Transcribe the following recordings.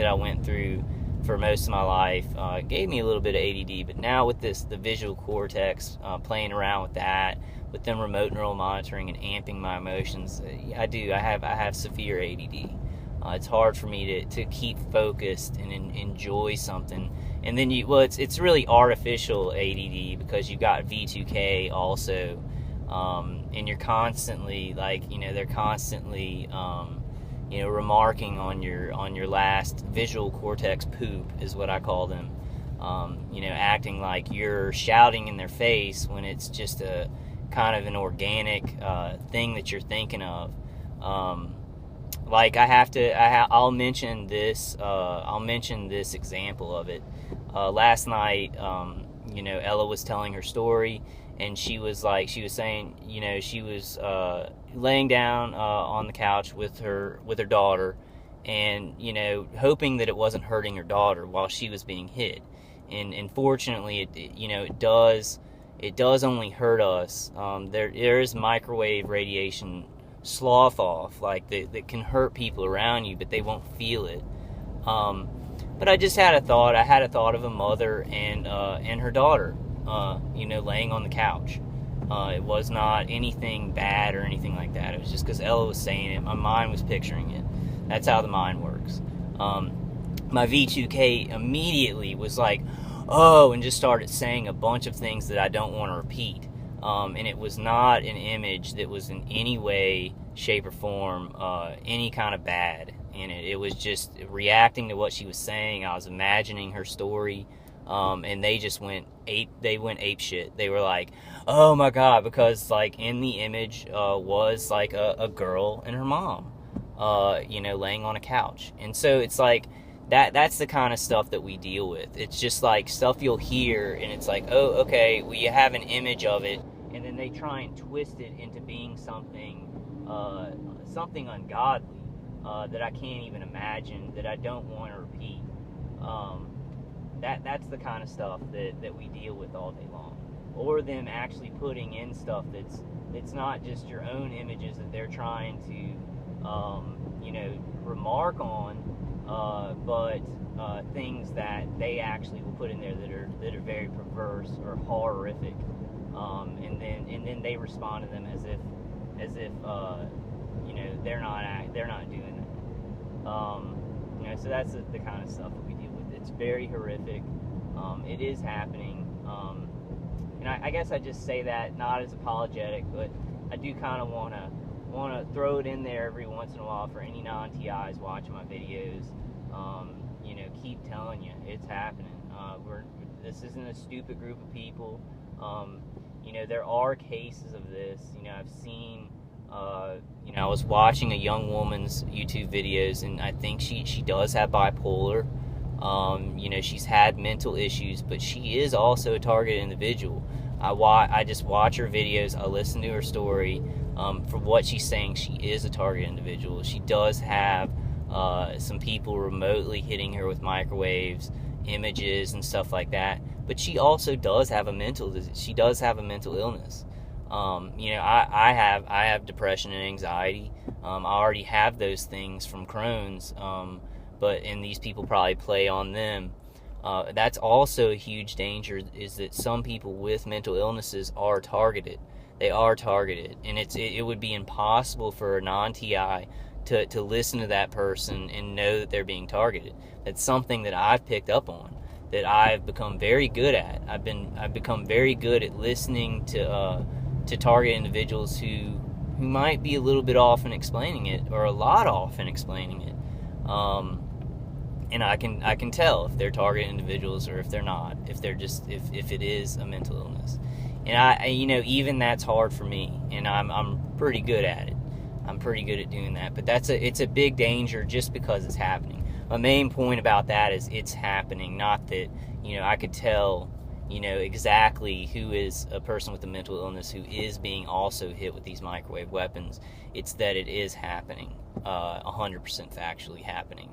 that I went through for most of my life gave me a little bit of ADD. But now with the visual cortex, playing around with that, with them remote neural monitoring and amping my emotions, I have severe ADD. It's hard for me to keep focused and enjoy something. And then it's really artificial ADD, because you got V2K also, and you're constantly they're constantly remarking on your last visual cortex poop, is what I call them. Acting like you're shouting in their face when it's just a kind of an organic thing that you're thinking of. I'll mention this example of it. Last night, Ella was telling her story, and she was saying, she was laying down on the couch with her daughter, and hoping that it wasn't hurting her daughter while she was being hit. And fortunately, it does only hurt us. There is microwave radiation slough off, that can hurt people around you, but they won't feel it. But I just had a thought. I had a thought of a mother and her daughter, laying on the couch. It was not anything bad or anything like that. It was just because Ella was saying it. My mind was picturing it. That's how the mind works. My V2K immediately was like, oh, and just started saying a bunch of things that I don't want to repeat. And it was not an image that was in any way, shape, or form any kind of bad in it. It was just reacting to what she was saying. I was imagining her story, and they just went ape shit. They were like, oh my God, because in the image was a girl and her mom, laying on a couch. And so it's that's the kind of stuff that we deal with. It's just stuff you'll hear, and it's oh, okay, well, you have an image of it, and then they try and twist it into being something ungodly that I can't even imagine, that I don't want to repeat. That's the kind of stuff that we deal with all day long. Or them actually putting in stuff that's not just your own images that they're trying to remark on, but things that they actually will put in there that are very perverse or horrific, and then they respond to them as if they're not doing that. So that's the kind of stuff that we deal with. It's very horrific. It is happening, and I guess I just say that not as apologetic, but I do kind of want to throw it in there every once in a while for any non-TIs watching my videos. Keep telling you it's happening. This isn't a stupid group of people. There are cases of this. I've seen. I was watching a young woman's YouTube videos, and I think she does have bipolar. She's had mental issues, but she is also a target individual. I just watch her videos. I listen to her story. From what she's saying, she is a target individual. She does have some people remotely hitting her with microwaves, images, and stuff like that. But she also does have a mental illness. I have depression and anxiety. I already have those things from Crohn's, and these people probably play on them. That's also a huge danger, is that some people with mental illnesses are targeted. They are targeted, and it would be impossible for a non-TI to listen to that person and know that they're being targeted. That's something that I've picked up on, that I've become very good at. I've become very good at listening to target individuals who might be a little bit off in explaining it, or a lot off in explaining it. And I can tell if they're target individuals or if they're not, if it is a mental illness. And even that's hard for me, and I'm pretty good at it. I'm pretty good at doing that, but it's a big danger just because it's happening. My main point about that is it's happening, not that, I could tell, exactly who is a person with a mental illness who is being also hit with these microwave weapons. It's that it is happening, 100% factually happening.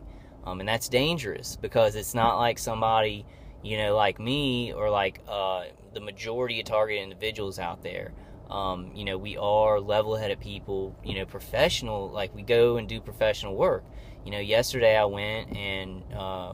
And that's dangerous, because it's not like somebody, like me, or like the majority of target individuals out there. You know, we are level-headed people, you know, professional, like we go and do professional work. You know, yesterday I went and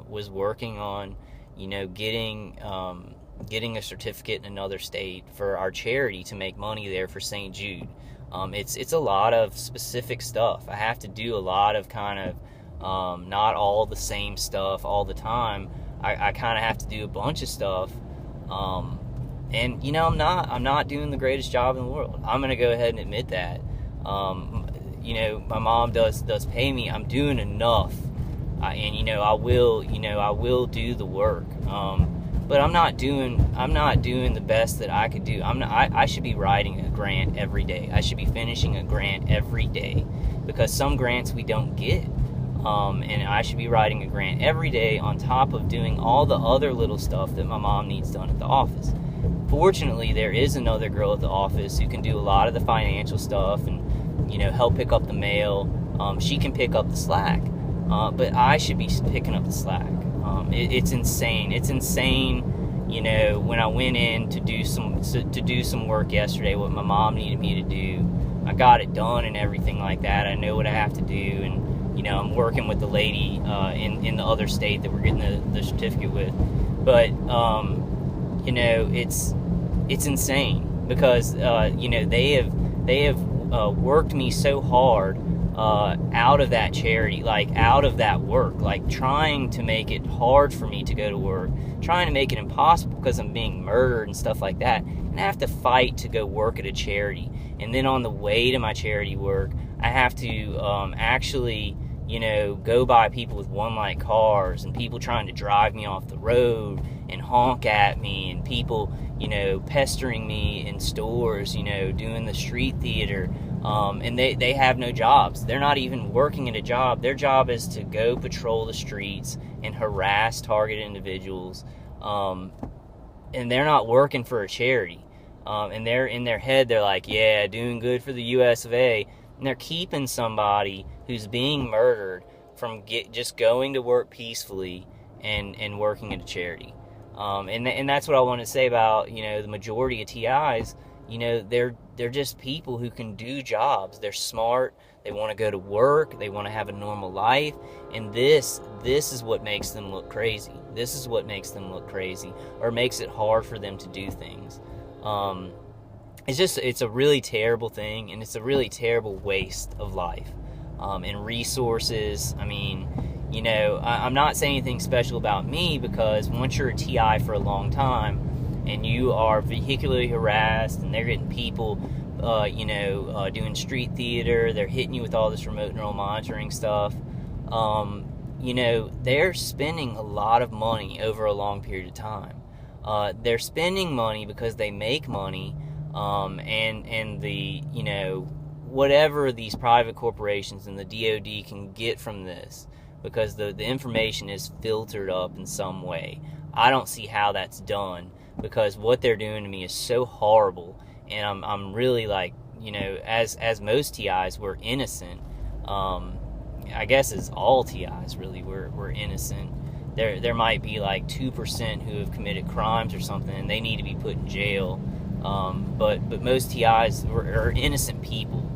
was working on, you know, getting a certificate in another state for our charity to make money there for St. Jude. It's a lot of specific stuff. I have to do a lot of kind of not all the same stuff all the time. I kind of have to do a bunch of stuff. And you know, I'm not doing the greatest job in the world. I'm gonna go ahead and admit that. You know, my mom does pay me. I'm doing enough, and you know, I will do the work. But I'm not doing the best that I could do. I should be writing a grant every day. I should be finishing a grant every day, because some grants we don't get. And I should be writing a grant every day on top of doing all the other little stuff that my mom needs done at the office. Fortunately, there is another girl at the office who can do a lot of the financial stuff and, you know, help pick up the mail. She can pick up the slack, but I should be picking up the slack. It's insane. It's insane. You know, when I went in to do some work yesterday, what my mom needed me to do, I got it done and everything like that. I know what I have to do, and you know, I'm working with the lady in the other state that we're getting the certificate with. But you know, it's insane because you know, they have worked me so hard out of that charity, like out of that work, like trying to make it hard for me to go to work, trying to make it impossible because I'm being murdered and stuff like that, and I have to fight to go work at a charity. And then on the way to my charity work, I have to actually, you know, go by people with one-light cars and people trying to drive me off the road and honk at me, and people, you know, pestering me in stores, you know, doing the street theater. And they have no jobs. They're not even working at a job. Their job is to go patrol the streets and harass targeted individuals. And they're not working for a charity. And they're in their head, they're like, yeah, doing good for the US of A. And they're keeping somebody who's being murdered from just going to work peacefully and working at a charity. And that's what I want to say about, you know, the majority of TIs. You know, they're just people who can do jobs. They're smart. They want to go to work. They want to have a normal life. And this is what makes them look crazy. This is what makes them look crazy, or makes it hard for them to do things. It's a really terrible thing, and it's a really terrible waste of life and resources. I mean, you know, I'm not saying anything special about me, because once you're a TI for a long time and you are vehicularly harassed and they're getting people, you know, doing street theater, they're hitting you with all this remote neural monitoring stuff, you know, they're spending a lot of money over a long period of time. They're spending money because they make money, and the, you know, whatever these private corporations and the DoD can get from this, because the information is filtered up in some way. I don't see how that's done, because what they're doing to me is so horrible, and I'm really, like, you know, as most TIs, we're innocent. I guess as all TIs really, we're innocent. There might be like 2% who have committed crimes or something, and they need to be put in jail. But most TIs are innocent people,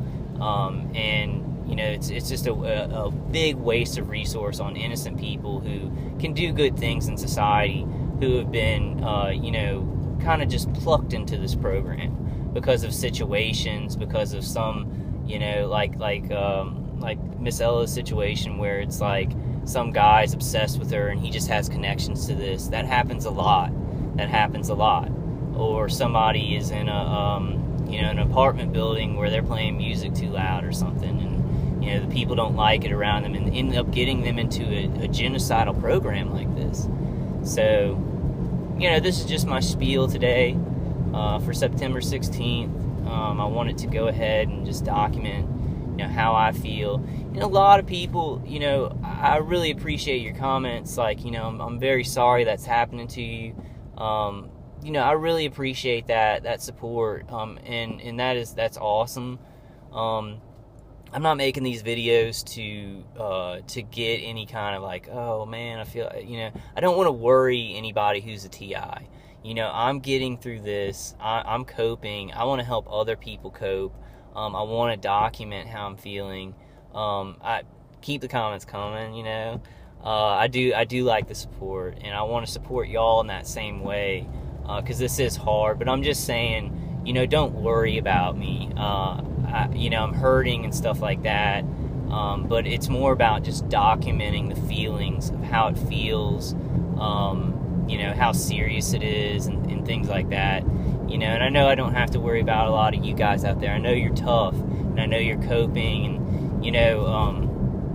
and you know, it's just a big waste of resource on innocent people who can do good things in society, who have been, you know, kind of just plucked into this program because of situations, because of some, you know, like Miss Ella's situation, where it's like some guy's obsessed with her and he just has connections to this. That happens a lot. Or somebody is in an apartment building where they're playing music too loud or something, and you know, the people don't like it around them, and end up getting them into a genocidal program like this. So, you know, this is just my spiel today for September 16th. I wanted to go ahead and just document, you know, how I feel. And a lot of people, you know, I really appreciate your comments. Like, you know, I'm very sorry that's happening to you. You know, I really appreciate that support. And that's awesome. I'm not making these videos to get any kind of like, oh man, I feel, you know, I don't want to worry anybody who's a TI. You know, I'm getting through this. I'm coping. I want to help other people cope. I want to document how I'm feeling. I keep the comments coming. You know, I do like the support, and I want to support y'all in that same way, because this is hard. But I'm just saying, you know, don't worry about me. You know, I'm hurting and stuff like that. But it's more about just documenting the feelings of how it feels, you know, how serious it is, and things like that. You know, and I know I don't have to worry about a lot of you guys out there. I know you're tough, and I know you're coping, and, you know,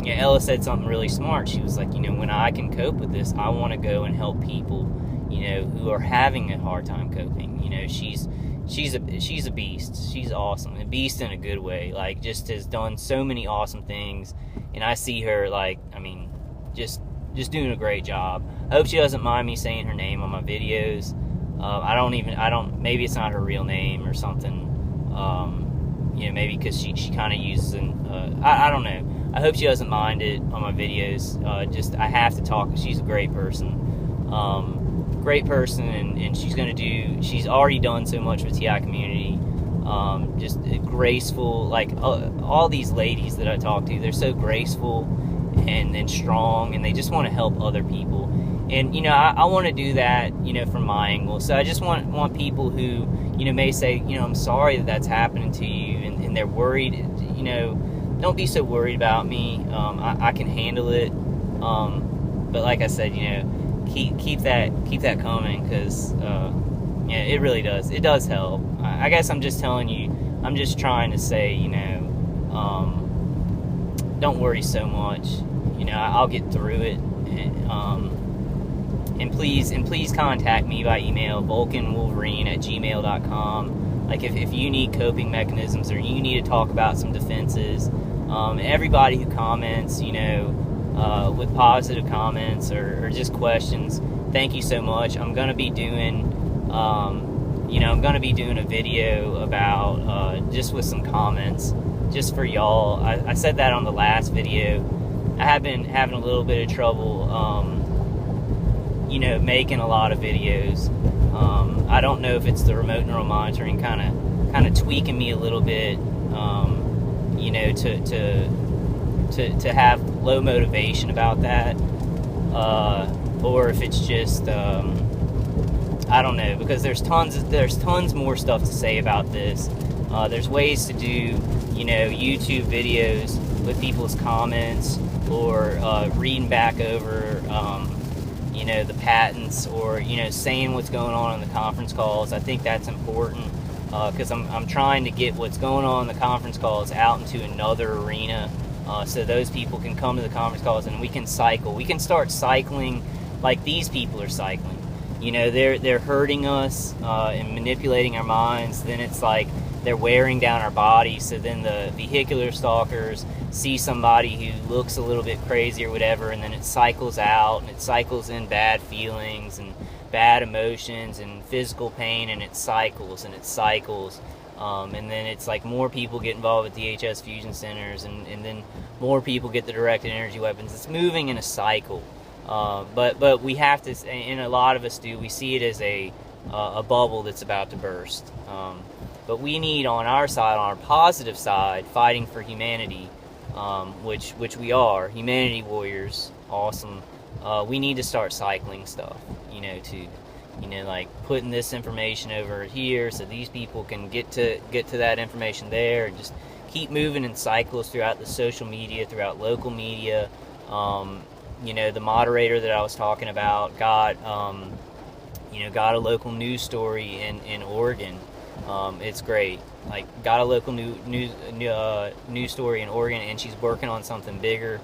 Ella said something really smart. She was like, you know, when I can cope with this, I want to go and help people, you know, who are having a hard time coping. You know, she's a beast. She's awesome. A beast in a good way. Like, just has done so many awesome things. And I see her, like, I mean, just doing a great job. I hope she doesn't mind me saying her name on my videos. Maybe it's not her real name or something. You know, maybe because she kind of uses I don't know. I hope she doesn't mind it on my videos. I have to talk. She's a great person. And she's already done so much with TI community. Just graceful, like all these ladies that I talk to, they're so graceful and strong, and they just want to help other people. And, you know, I want to do that, you know, from my angle. So I just want people who, you know, may say, you know, I'm sorry that that's happening to you, and they're worried. You know, don't be so worried about me. I can handle it. But like I said, you know, keep that coming, because yeah, it really does. It does help. I guess I'm just telling you. I'm just trying to say, you know, don't worry so much. You know, I'll get through it. And please contact me by email, vulcanwolverine@gmail.com. Like, if you need coping mechanisms, or you need to talk about some defenses, everybody who comments, you know, with positive comments or just questions, thank you so much. I'm gonna be doing, you know, a video about just with some comments, just for y'all. I said that on the last video. I have been having a little bit of trouble, you know, making a lot of videos. I don't know if it's the remote neural monitoring kind of tweaking me a little bit, you know, to have low motivation about that, or if it's just I don't know, because there's tons more stuff to say about this. There's ways to do, you know, YouTube videos with people's comments, or reading back over, you know, the patents, or, you know, saying what's going on in the conference calls. I think that's important, because I'm trying to get what's going on in the conference calls out into another arena, so those people can come to the conference calls and we can cycle. We can start cycling like these people are cycling. You know, they're hurting us and manipulating our minds. Then it's like they're wearing down our bodies. So then the vehicular stalkers see somebody who looks a little bit crazy or whatever, and then it cycles out, and it cycles in bad feelings and bad emotions and physical pain, and it cycles. And then it's like more people get involved with DHS fusion centers, and then more people get the directed energy weapons. It's moving in a cycle. But we have to, and a lot of us do, we see it as a bubble that's about to burst. But we need, on our side, on our positive side, fighting for humanity, which we are, humanity warriors, awesome. We need to start cycling stuff, you know, like putting this information over here so these people can get to that information there, and just keep moving in cycles throughout the social media, throughout local media. You know, the moderator that I was talking about got a local news story in Oregon. It's great. Like, got a local news story in Oregon, and she's working on something bigger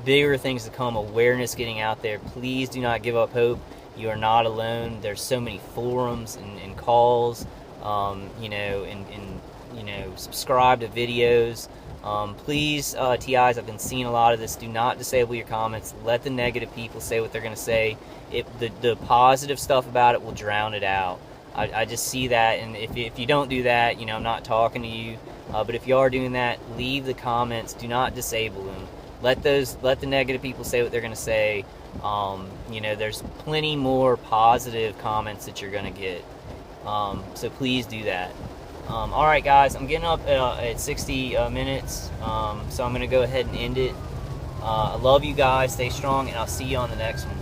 things to come. Awareness getting out there. Please do not give up hope. You are not alone. There's so many forums and calls. You know, and you know, subscribe to videos. Please, TIs, I've been seeing a lot of this. Do not disable your comments. Let the negative people say what they're going to say. The positive stuff about it will drown it out. I just see that, and if you don't do that, you know, I'm not talking to you. But if you are doing that, leave the comments. Do not disable them. Let the negative people say what they're going to say. You know, there's plenty more positive comments that you're going to get. So please do that. All right, guys, I'm getting up at 60 minutes, so I'm going to go ahead and end it. I love you guys. Stay strong, and I'll see you on the next one.